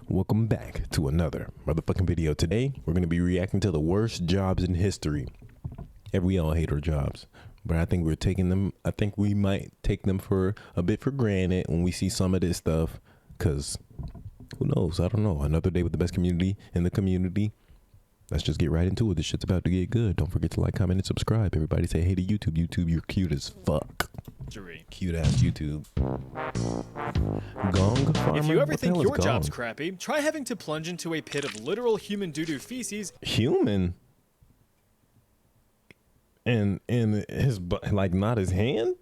Welcome back to another motherfucking video. Today, we're going to be reacting to the worst jobs in history. We all hate our jobs, but I think we might take them for a bit for granted when we see some of this stuff, because who knows? I don't know. Another day with the best community in the community. Let's just get right into it. This shit's about to get good. Don't forget to like, comment, and subscribe. Everybody say hey to YouTube. YouTube, you're cute as fuck. Cute ass YouTube. Gong farmer? If you ever think your job's crappy, try having to plunge into a pit of literal human doo-doo feces. Human? And his, like, not his hand?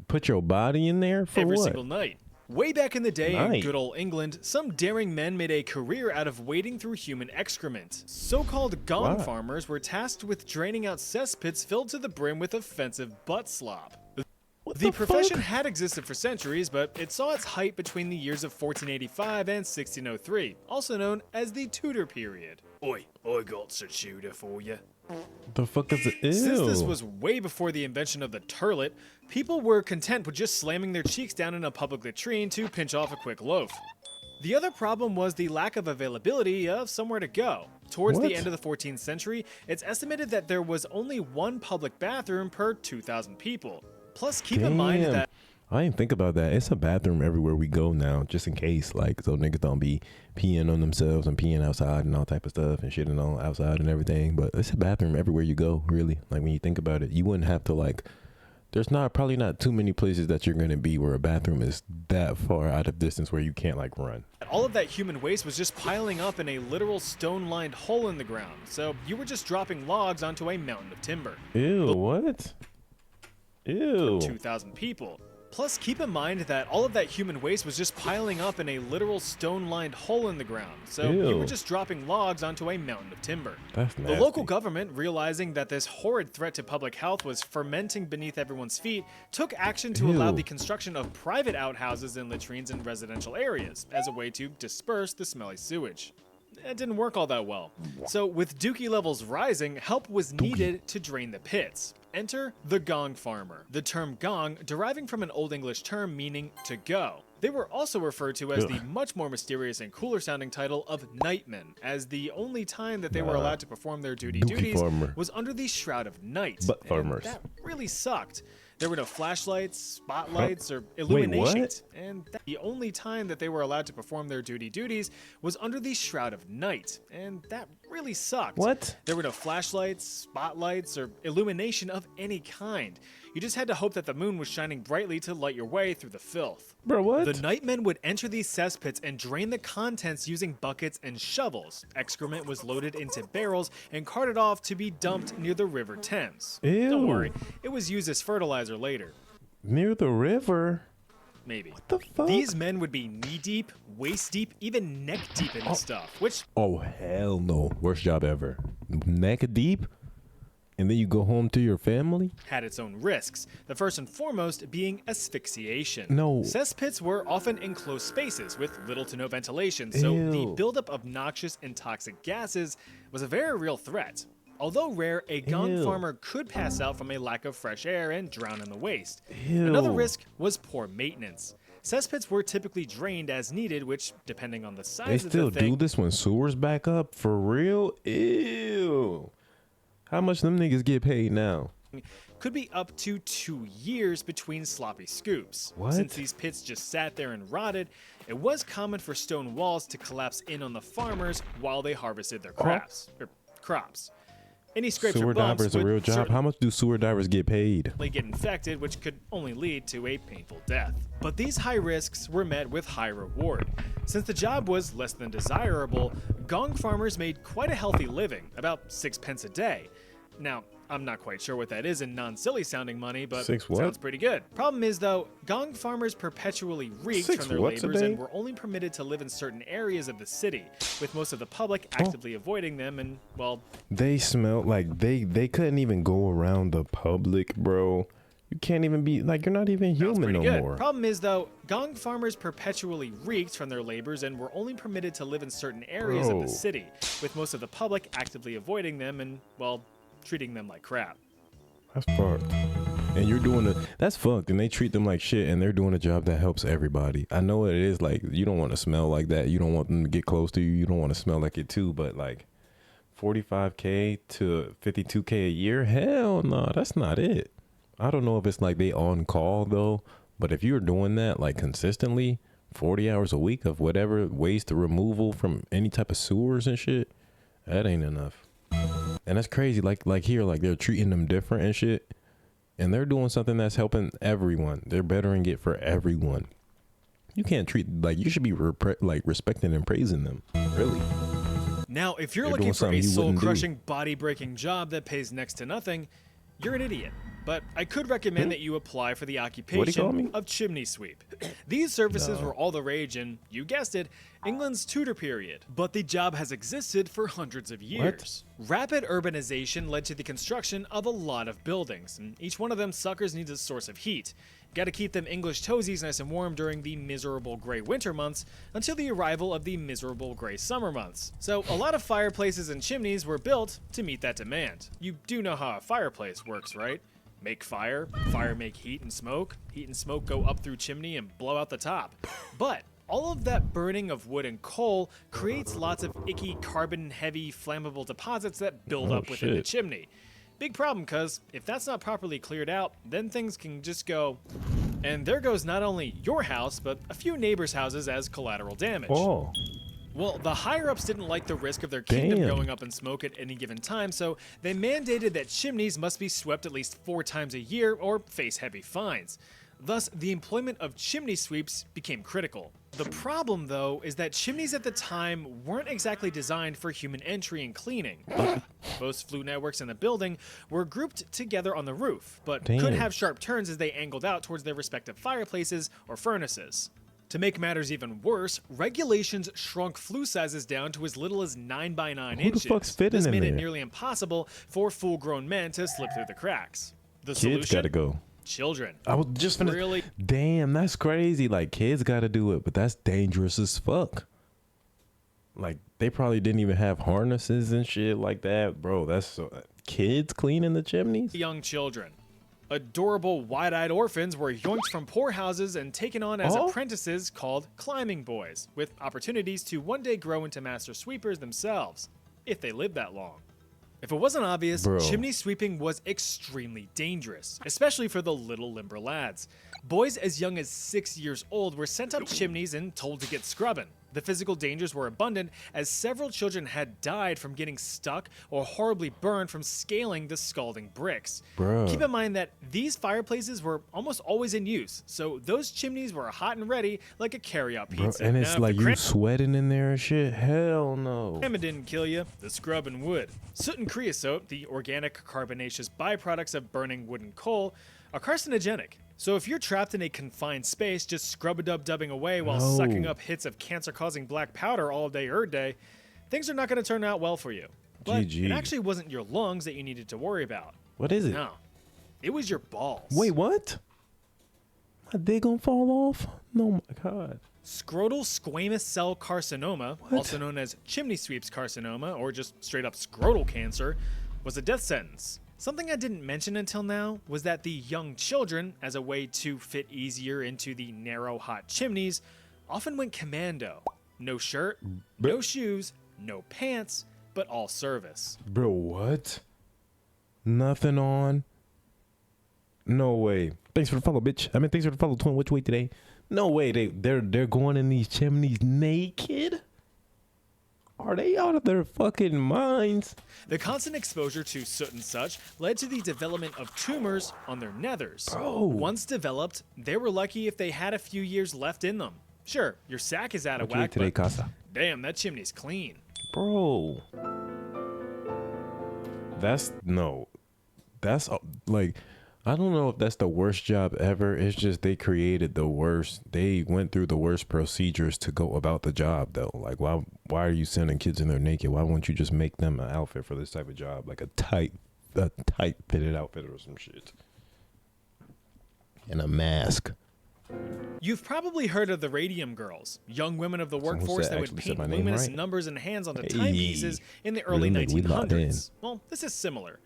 Put your body in there for every what? Single night. Way back in the day in good old England, some daring men made a career out of wading through human excrement. So-called gong farmers were tasked with draining out cesspits filled to the brim with offensive butt slop. The profession had existed for centuries, but it saw its height between the years of 1485 and 1603, also known as the Tudor period. Oi, I got a Tudor for you. The fuck is it? Ew. Since this was way before the invention of the turlet, people were content with just slamming their cheeks down in a public latrine to pinch off a quick loaf. The other problem was the lack of availability of somewhere to go. Towards the end of the 14th century, it's estimated that there was only one public bathroom per 2,000 people. Plus, keep in mind that I didn't think about that. It's a bathroom everywhere we go now, just in case, like, so niggas don't be peeing on themselves and peeing outside and all type of stuff and shitting on outside and everything. But it's a bathroom everywhere you go, really. Like, when you think about it, you wouldn't have to, like, there's probably not too many places that you're going to be where a bathroom is that far out of distance where you can't, like, run. All of that human waste was just piling up in a literal stone-lined hole in the ground. So you were just dropping logs onto a mountain of timber. Ew, what? Ew. 2,000 people. Plus, keep in mind that all of that human waste was just piling up in a literal stone-lined hole in the ground. So you were just dropping logs onto a mountain of timber. That's nasty. The local government, realizing that this horrid threat to public health was fermenting beneath everyone's feet, took action to allow the construction of private outhouses and latrines in residential areas as a way to disperse the smelly sewage. It didn't work all that well. So with dookie levels rising, help was needed to drain the pits. Enter the gong farmer. The term gong deriving from an Old English term meaning to go. They were also referred to as the much more mysterious and cooler sounding title of nightmen, as the only time that they were allowed to perform their duties was under the shroud of night. Butt farmers. That really sucked. There were no flashlights, spotlights, or illumination. And the only time that they were allowed to perform their duties was under the shroud of night. And that really sucked. What? There were no flashlights, spotlights, or illumination of any kind. You just had to hope that the moon was shining brightly to light your way through the filth. Bro, what? The nightmen would enter these cesspits and drain the contents using buckets and shovels. Excrement was loaded into barrels and carted off to be dumped near the River Thames. Ew. Don't worry, it was used as fertilizer later. Near the river? Maybe. What the fuck? These men would be knee-deep, waist-deep, even neck-deep in stuff, which... Oh, hell no. Worst job ever. Neck-deep? And then you go home to your family? Had its own risks, the first and foremost being asphyxiation. No. Cesspits were often enclosed spaces with little to no ventilation, so the buildup of noxious and toxic gases was a very real threat. Although rare, a gong farmer could pass out from a lack of fresh air and drown in the waste. Another risk was poor maintenance. Cesspits were typically drained as needed, which, depending on the size of the thing... They still do this when sewers back up? For real? Ew. How much them niggas get paid now? Could be up to 2 years between sloppy scoops. What? Since these pits just sat there and rotted, it was common for stone walls to collapse in on the farmers while they harvested their crops. Any scrapes sewer or bumps divers a real job? How much do sewer divers get paid? Get infected, which could only lead to a painful death. But these high risks were met with high reward. Since the job was less than desirable, gong farmers made quite a healthy living, about 6 pence a day. Now, I'm not quite sure what that is in non-silly sounding money, but sounds pretty good. Problem is, though, gong farmers perpetually reeked from their labors and were only permitted to live in certain areas of the city, with most of the public actively avoiding them and, well... They smelled like they couldn't even go around the public, bro. You can't even be, like, you're not even human no more. Problem is, though, gong farmers perpetually reeked from their labors and were only permitted to live in certain areas of the city, with most of the public actively avoiding them and, well... treating them like crap. That's fucked. And you're doing that's fucked, and they treat them like shit, and they're doing a job that helps everybody. I know it is, like, you don't want to smell like that. You don't want them to get close to you. You don't want to smell like it too, but like 45K to 52K a year? Hell no, that's not it. I don't know if it's like they on call though, but if you're doing that like consistently, 40 hours a week of whatever waste removal from any type of sewers and shit, that ain't enough. And that's crazy. Like here, like they're treating them different and shit, and they're doing something that's helping everyone. They're bettering it for everyone. You can't treat, like, you should be respecting and praising them. Really. Now, if you're They're looking doing for something a you wouldn't do. soul-crushing, body-breaking job that pays next to nothing, you're an idiot. But I could recommend that you apply for the call me? occupation of chimney sweep. These services were all the rage in, you guessed it, England's Tudor period. But the job has existed for hundreds of years. Rapid urbanization led to the construction of a lot of buildings, and each one of them suckers needs a source of heat. Got to keep them English toesies nice and warm during the miserable gray winter months until the arrival of the miserable gray summer months. So a lot of fireplaces and chimneys were built to meet that demand. You do know how a fireplace works, right? Make fire, fire make heat and smoke go up through chimney and blow out the top. But all of that burning of wood and coal creates lots of icky carbon-heavy flammable deposits that build up within the chimney. Big problem, cause if that's not properly cleared out, then things can just go, and there goes not only your house, but a few neighbors' houses as collateral damage. Oh. Well, the higher-ups didn't like the risk of their kingdom going up in smoke at any given time, so they mandated that chimneys must be swept at least 4 times a year or face heavy fines. Thus, the employment of chimney sweeps became critical. The problem, though, is that chimneys at the time weren't exactly designed for human entry and cleaning. Most flue networks in the building were grouped together on the roof, but could have sharp turns as they angled out towards their respective fireplaces or furnaces. To make matters even worse, regulations shrunk flue sizes down to as little as 9 by 9 inches. Who the fuck's fitting this in made it there? nearly impossible for full-grown men to slip through the cracks. The Kids solution? gotta go. Children. I was just finna. Really? Damn, that's crazy. Like, kids gotta do it, but that's dangerous as fuck. Like, they probably didn't even have harnesses and shit like that, bro. That's so. Kids cleaning the chimneys? Young children. Adorable, wide-eyed orphans were yoinked from poor houses and taken on as apprentices called climbing boys, with opportunities to one day grow into master sweepers themselves, if they lived that long. If it wasn't obvious, chimney sweeping was extremely dangerous, especially for the little limber lads. Boys as young as 6 years old were sent up chimneys and told to get scrubbing. The physical dangers were abundant, as several children had died from getting stuck or horribly burned from scaling the scalding bricks. Keep in mind that these fireplaces were almost always in use, so those chimneys were hot and ready like a carry-out pizza. And it's like you sweating in there and shit? Hell no. Crema didn't kill you, the scrubbing would. Soot and creosote, the organic carbonaceous byproducts of burning wood and coal, are carcinogenic. So if you're trapped in a confined space just scrub-a-dub-dubbing away while sucking up hits of cancer-causing black powder all day day, things are not going to turn out well for you. But it actually wasn't your lungs that you needed to worry about. What is it? No, it was your balls. Wait, what? My dick gonna fall off? No, my God. Scrotal squamous cell carcinoma, also known as chimney sweeps carcinoma or just straight up scrotal cancer, was a death sentence. Something I didn't mention until now was that the young children, as a way to fit easier into the narrow, hot chimneys, often went commando. No shirt, no shoes, no pants, but all service. Bro, what? Nothing on? No way. Thanks for the follow, bitch. Thanks for the follow, twin. Which way today? No way. They're going in these chimneys naked? Are they out of their fucking minds? The constant exposure to soot and such led to the development of tumors on their nethers. Once developed, they were lucky if they had a few years left in them. Sure, your sack is out of whack, but damn, that chimney's clean. Bro. That's like, I don't know if that's the worst job ever. It's just they created the worst. They went through the worst procedures to go about the job, though. Like, why are you sending kids in there naked? Why won't you just make them an outfit for this type of job, like a tight fitted outfit or some shit, and a mask? You've probably heard of the Radium Girls, young women of the workforce that would paint luminous numbers and hands onto timepieces in the early 1900s. Well, this is similar.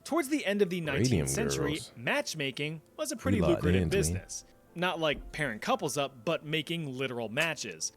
Towards the end of the 19th Radium century, girls. matchmaking was a pretty locked lucrative into me. business. Not like pairing couples up, but making literal matches.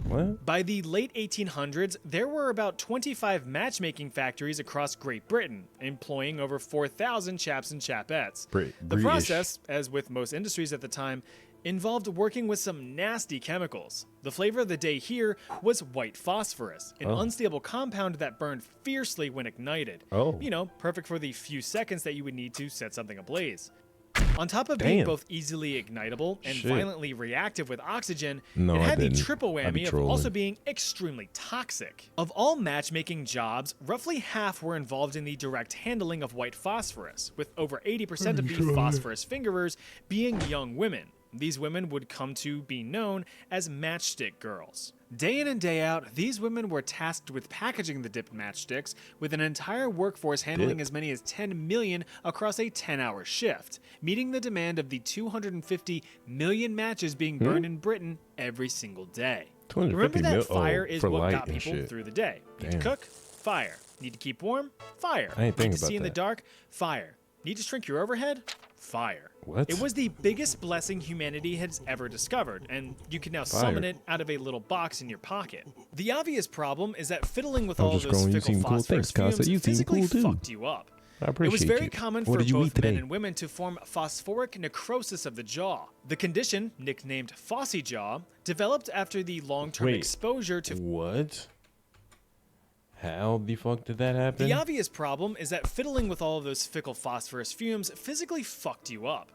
What? By the late 1800s, there were about 25 matchmaking factories across Great Britain, employing over 4,000 chaps and chapettes. The British. process, as with most industries at the time, involved working with some nasty chemicals. The flavor of the day here was white phosphorus, an unstable compound that burned fiercely when ignited. Oh. You know, perfect for the few seconds that you would need to set something ablaze. On top of being both easily ignitable and violently reactive with oxygen, No, it I had the didn't. triple I'd be whammy of trolling. also being extremely toxic. Of all matchmaking jobs, roughly half were involved in the direct handling of white phosphorus, with over 80% of the phosphorus fingerers being young women. These women would come to be known as matchstick girls. Day in and day out, these women were tasked with packaging the dipped matchsticks, with an entire workforce handling as many as 10 million across a 10-hour shift, meeting the demand of the 250 million matches being burned in Britain every single day. 250 Remember that fire is for what light got and people shit. through the day. Need to Damn. cook? Fire. Need to keep warm? Fire. I ain't Need thinking to see about in the that. dark? Fire. Need to shrink your overhead? Fire. What? It was the biggest blessing humanity has ever discovered, and you can now summon it out of a little box in your pocket. The obvious problem is that fiddling with I'm all of just those scrolling. You fickle seem cool. phosphorus Thanks, Casa. fumes You seem physically cool, too. fucked you up. I It appreciate was very you. common What for did you eat both men today? and women to form phosphoric necrosis of the jaw. The condition, nicknamed Fossy jaw, developed after the long-term Wait. exposure to What? How the fuck did that happen? The obvious problem is that fiddling with all of those fickle phosphorus fumes physically fucked you up.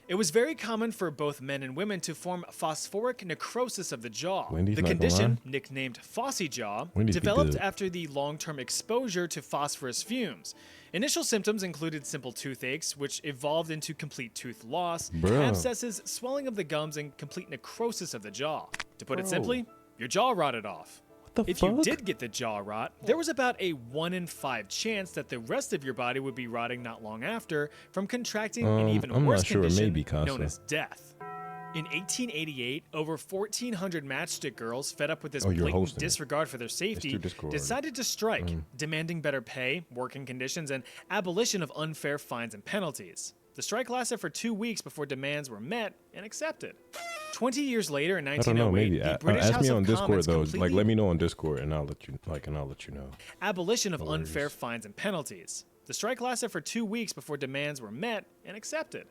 It was very common for both men and women to form phosphoric necrosis of the jaw. Wendy's The not gonna condition, lie. nicknamed Fossy jaw, Wendy's be developed good. after the long-term exposure to phosphorus fumes. Initial symptoms included simple toothaches, which evolved into complete tooth loss, Bro. abscesses, swelling of the gums, and complete necrosis of the jaw. To put it Bro. simply, your jaw rotted off. What the If fuck? you did get the jaw rot, there was about a 1 in 5 chance that the rest of your body would be rotting not long after from contracting an even I'm worse not sure. condition Maybe, Casa. known as death. In 1888, over 1,400 matchstick girls, fed up with this Oh, you're blatant hosting it. disregard for their safety, through Discord. decided to strike, demanding better pay, working conditions, and abolition of unfair fines and penalties. The strike lasted for 2 weeks before demands were met and accepted. 20 years later, in I don't know. 1908, Maybe the British ask House me of on Discord Commons though. Like, completely let me know on Discord, and I'll let you know. abolition of unfair fines and penalties. The strike lasted for 2 weeks before demands were met and accepted.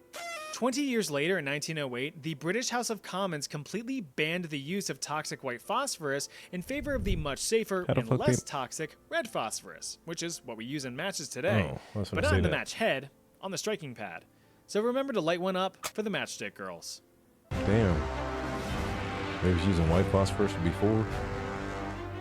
20 years later, in 1908, the British House of Commons completely banned the use of toxic white phosphorus in favor of the much safer How the and fuck less they- toxic red phosphorus, which is what we use in matches today, Oh, I was but gonna not say in the that. match head, on the striking pad. So remember to light one up for the matchstick girls. Damn. They was using white phosphorus before.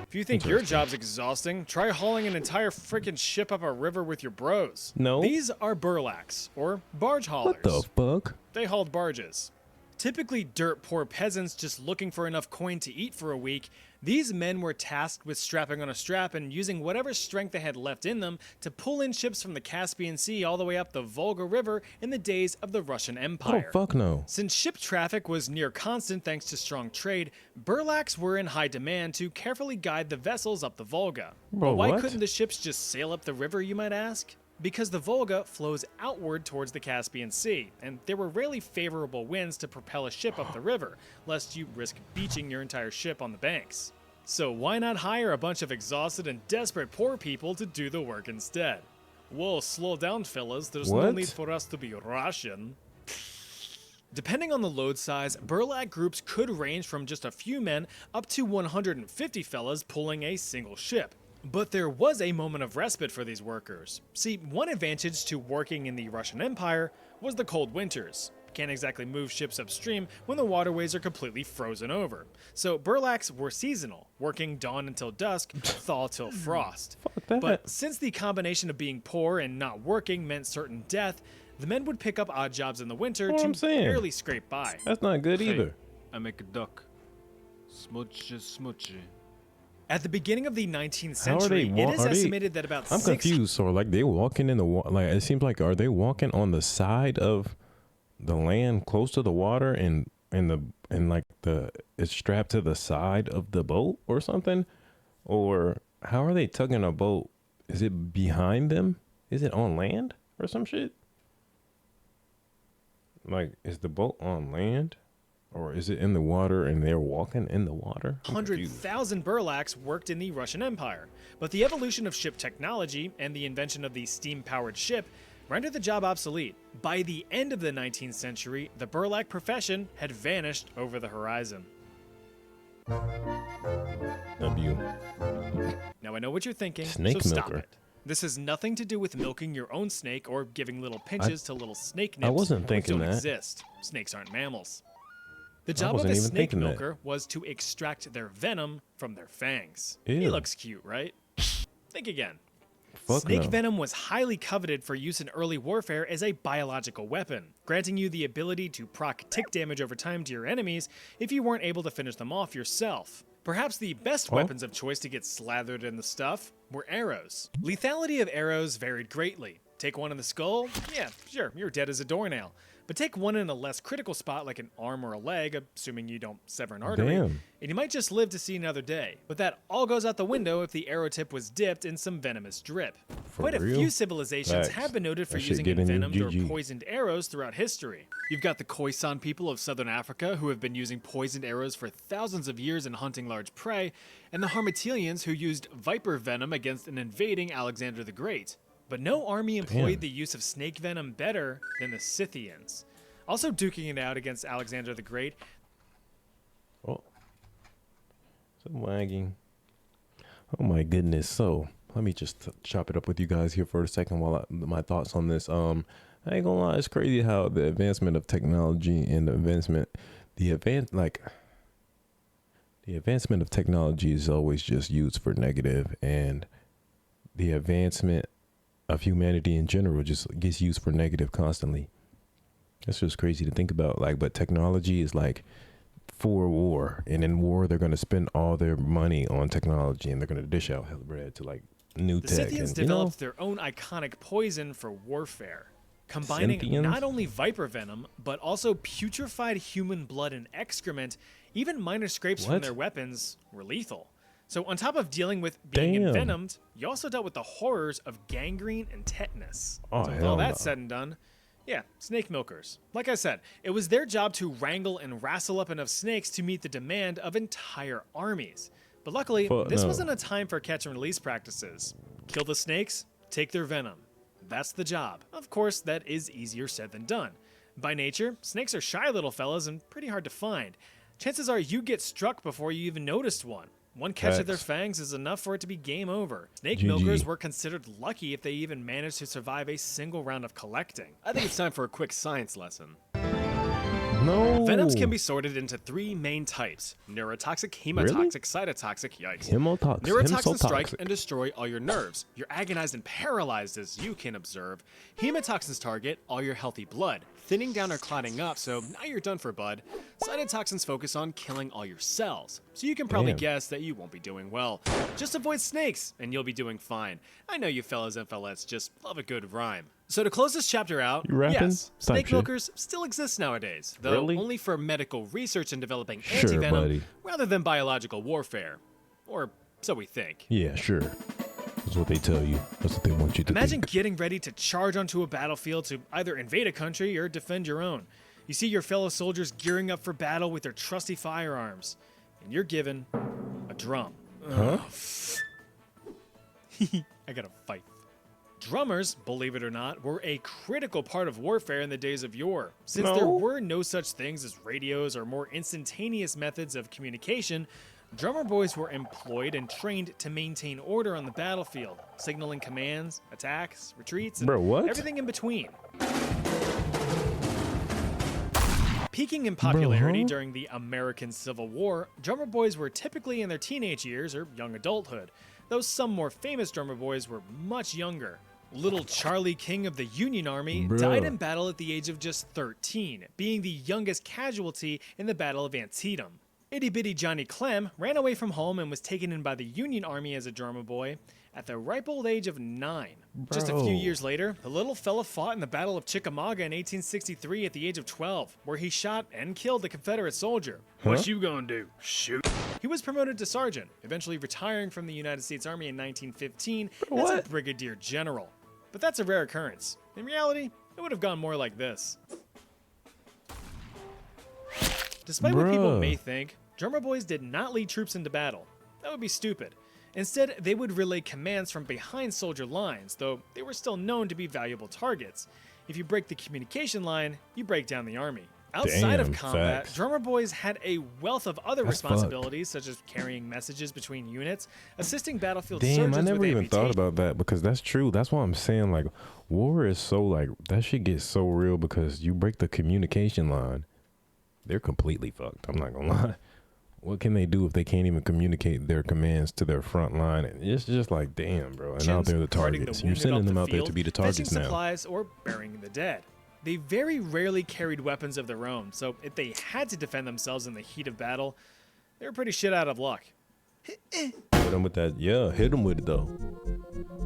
If you think your job's exhausting, try hauling an entire freaking ship up a river with your bros. No. These are burlacks, or barge haulers. What the fuck? They hauled barges. Typically dirt poor peasants just looking for enough coin to eat for a week, these men were tasked with strapping on a strap and using whatever strength they had left in them to pull in ships from the Caspian Sea all the way up the Volga River in the days of the Russian Oh Empire. fuck no. Since ship traffic was near constant thanks to strong trade, burlacks were in high demand to carefully guide the vessels up the Volga. Bro, But why what? couldn't the ships just sail up the river, you might ask? Because the Volga flows outward towards the Caspian Sea, and there were rarely favorable winds to propel a ship up the river, lest you risk beaching your entire ship on the banks. So why not hire a bunch of exhausted and desperate poor people to do the work instead? Whoa, slow down, fellas. There's no What? need for us to be Russian. Depending on the load size, burlap groups could range from just a few men up to 150 fellas pulling a single ship. But there was a moment of respite for these workers. See, one advantage to working in the Russian Empire was the cold winters. Can't exactly move ships upstream when the waterways are completely frozen over. So burlacks were seasonal, working dawn until dusk, thaw till frost. Fuck that. But since the combination of being poor and not working meant certain death, the men would pick up odd jobs in the winter What to I'm saying. barely scrape by. That's not good either. I make a duck. Smoochie, smoochie. At the beginning of the 19th How are century, they it is are they- estimated that about I'm confused. So like they walking in the like it seems like are they walking on the side of the land close to the water and like the it's strapped to the side of the boat or something? Or how are they tugging a boat? Is it behind them? Is it on land? or some shit? Like, is the boat on land? Or is it in the water and they're walking in the water? 100,000 burlaks worked in the Russian Empire, but the evolution of ship technology and the invention of the steam-powered ship rendered the job obsolete. By the end of the 19th century, the burlak profession had vanished over the horizon. W. Now I know what you're thinking, Snake so stop milker. it. This has nothing to do with milking your own snake or giving little pinches to little snake nips. I wasn't which thinking don't that. exist. Snakes aren't mammals. The job of wasn't a even snake thinking that. milker was to extract their venom from their fangs. Ew. He looks cute, right? Think again. Fuck Snake no. venom was highly coveted for use in early warfare as a biological weapon, granting you the ability to proc tick damage over time to your enemies if you weren't able to finish them off yourself. Perhaps the best weapons of choice to get slathered in the stuff were arrows. Lethality of arrows varied greatly. Take one in the skull? Yeah, sure, you're dead as a doornail. But take one in a less critical spot like an arm or a leg, assuming you don't sever an artery, Damn. and you might just live to see another day. But that all goes out the window if the arrow tip was dipped in some venomous drip. For Quite a real? few civilizations Facts. have been noted for That shit using getting you envenomed or GG. poisoned arrows throughout history. You've got the Khoisan people of southern Africa who have been using poisoned arrows for thousands of years in hunting large prey, and the Harmatilians who used viper venom against an invading Alexander the Great. But no army employed Damn. the use of snake venom better than the Scythians. Also duking it out against Alexander the Great. Oh. Some wagging. Oh my goodness. So let me just chop it up with you guys here for a second while my thoughts on this. I ain't gonna lie, it's crazy how the advancement of technology and the advancement of technology is always just used for negative, and the advancement of humanity in general just gets used for negative constantly. That's just crazy to think about. Like, but technology is like for war, and in war they're gonna spend all their money on technology, and they're gonna dish out hell bread to like new The tech. Scythians And, developed their own iconic poison for warfare, combining Scythians? not only viper venom, but also putrefied human blood and excrement. Even minor scrapes from What? their weapons were lethal. So on top of dealing with being Damn. envenomed, you also dealt with the horrors of gangrene and tetanus. Oh, so with hell all that no. said and done, yeah, snake milkers. Like I said, it was their job to wrangle and wrestle up enough snakes to meet the demand of entire armies. But luckily, Fuck this no. wasn't a time for catch and release practices. Kill the snakes, take their venom. That's the job. Of course, that is easier said than done. By nature, snakes are shy little fellas and pretty hard to find. Chances are you get struck before you even noticed one. One catch of their Facts. fangs is enough for it to be game over. Snake GG. milkers were considered lucky if they even managed to survive a single round of collecting. I think it's time for a quick science lesson. no Venoms can be sorted into three main types: neurotoxic, hemotoxic, cytotoxic. Yikes. Neurotoxins strike and destroy all your nerves. You're agonized and paralyzed, as you can observe. Hemotoxins target all your healthy blood, thinning down or clotting up, so now you're done for, bud. Cytotoxins focus on killing all your cells, so you can probably Damn. guess that you won't be doing well. Just avoid snakes, and you'll be doing fine. I know you fellas and fellettes just love a good rhyme. So to close this chapter out, You rapping? yes, Type snake shit. milkers still exist nowadays, though Really? only for medical research and developing Sure, anti-venom buddy. rather than biological warfare. Or so we think. Yeah, sure. That's what they tell you. That's what they want you to Imagine think. getting ready to charge onto a battlefield to either invade a country or defend your own. You see your fellow soldiers gearing up for battle with their trusty firearms, and you're given a drum. Huh? I gotta fight. Drummers, believe it or not, were a critical part of warfare in the days of yore. Since there No. were no such things as radios or more instantaneous methods of communication, drummer boys were employed and trained to maintain order on the battlefield, signaling commands, attacks, retreats, and Bro, what? everything in between. Peaking in popularity huh? during the American Civil War, drummer boys were typically in their teenage years or young adulthood, though some more famous drummer boys were much younger. Little Charlie King of the Union Army Bruh. died in battle at the age of just 13, being the youngest casualty in the Battle of Antietam. Itty Bitty Johnny Clem ran away from home and was taken in by the Union Army as a drummer boy at the ripe old age of 9. Just a few Bro. years later, the little fella fought in the Battle of Chickamauga in 1863 at the age of 12, where he shot and killed a Confederate soldier. What you gonna do? Shoot? He was promoted to sergeant, eventually retiring from the United States Army in 1915 as a What? brigadier general. But that's a rare occurrence. In reality, it would have gone more like this. Despite what people may think, drummer boys did not lead troops into battle. That would be stupid. Instead, they would relay commands from behind soldier lines, though they were still known to be valuable targets. If you break the communication line, you break down the army. Outside of combat, facts. drummer boys had a wealth of other responsibilities, such as carrying messages between units, assisting battlefield surgeons I never with even amputation. thought about that, because that's true. That's why I'm saying, like, war is so, like, that shit gets so real, because you break the communication line, they're completely fucked. I'm not gonna lie. What can they do if they can't even communicate their commands to their front line? It's just like, damn, bro. And out there the targets. You're sending them out there to be the targets now. Supplies or burying the dead. They very rarely carried weapons of their own, so if they had to defend themselves in the heat of battle, they were pretty shit out of luck. Hit them with that. Yeah, hit them with it, though.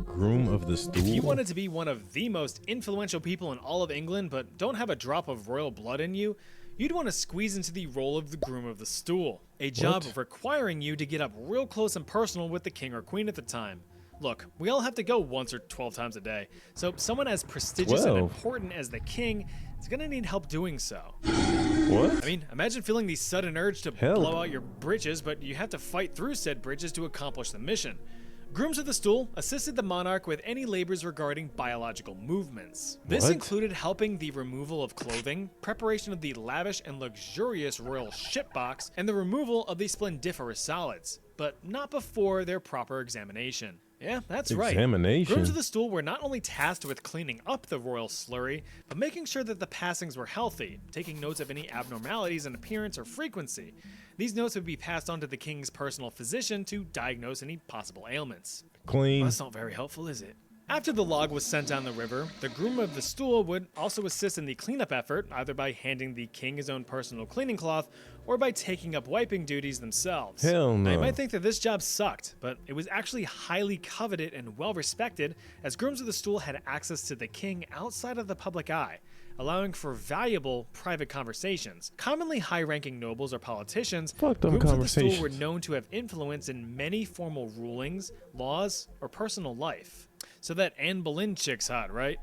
Groom of the stool. If you wanted to be one of the most influential people in all of England, but don't have a drop of royal blood in you, you'd want to squeeze into the role of the groom of the stool, a job requiring you to get up real close and personal with the king or queen at the time. Look, we all have to go once or 12 times a day, so someone as prestigious and important as the king is going to need help doing so. What? I mean, imagine feeling the sudden urge to blow out your britches, but you have to fight through said bridges to accomplish the mission. Grooms of the stool assisted the monarch with any labors regarding biological movements. This included helping the removal of clothing, preparation of the lavish and luxurious royal ship box, and the removal of the splendiferous solids, but not before their proper examination. Yeah, that's right. Grooms of the stool were not only tasked with cleaning up the royal slurry, but making sure that the passings were healthy, taking notes of any abnormalities in appearance or frequency. These notes would be passed on to the king's personal physician to diagnose any possible ailments. Clean. Well, that's not very helpful, is it? After the log was sent down the river, the groom of the stool would also assist in the cleanup effort, either by handing the king his own personal cleaning cloth or by taking up wiping duties themselves. Hell no. Now, you might think that this job sucked, but it was actually highly coveted and well respected, as grooms of the stool had access to the king outside of the public eye, allowing for valuable private conversations. Commonly high-ranking nobles or politicians, grooms of the stool were known to have influence in many formal rulings, laws, or personal life. So that Anne Boleyn chick's hot, right?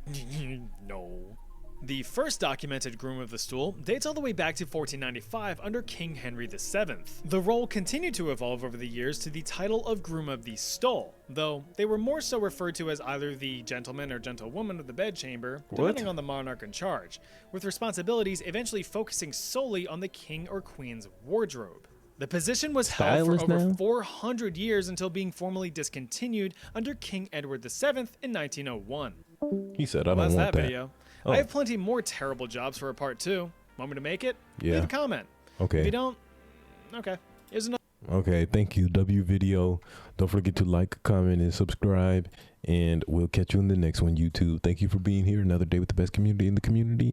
No. The first documented groom of the stool dates all the way back to 1495 under King Henry VII. The role continued to evolve over the years to the title of groom of the stole, though they were more so referred to as either the gentleman or gentlewoman of the bedchamber, depending on the monarch in charge, with responsibilities eventually focusing solely on the king or queen's wardrobe. The position was held for over 400 years until being formally discontinued under King Edward VII in 1901. He said, I don't want that. Video. I have plenty more terrible jobs for a part 2. Want me to make it? Yeah. Leave a comment. Okay. If you don't, okay. Here's another. Okay, thank you, W Video. Don't forget to like, comment, and subscribe. And we'll catch you in the next one, YouTube. Thank you for being here. Another day with the best community in the community.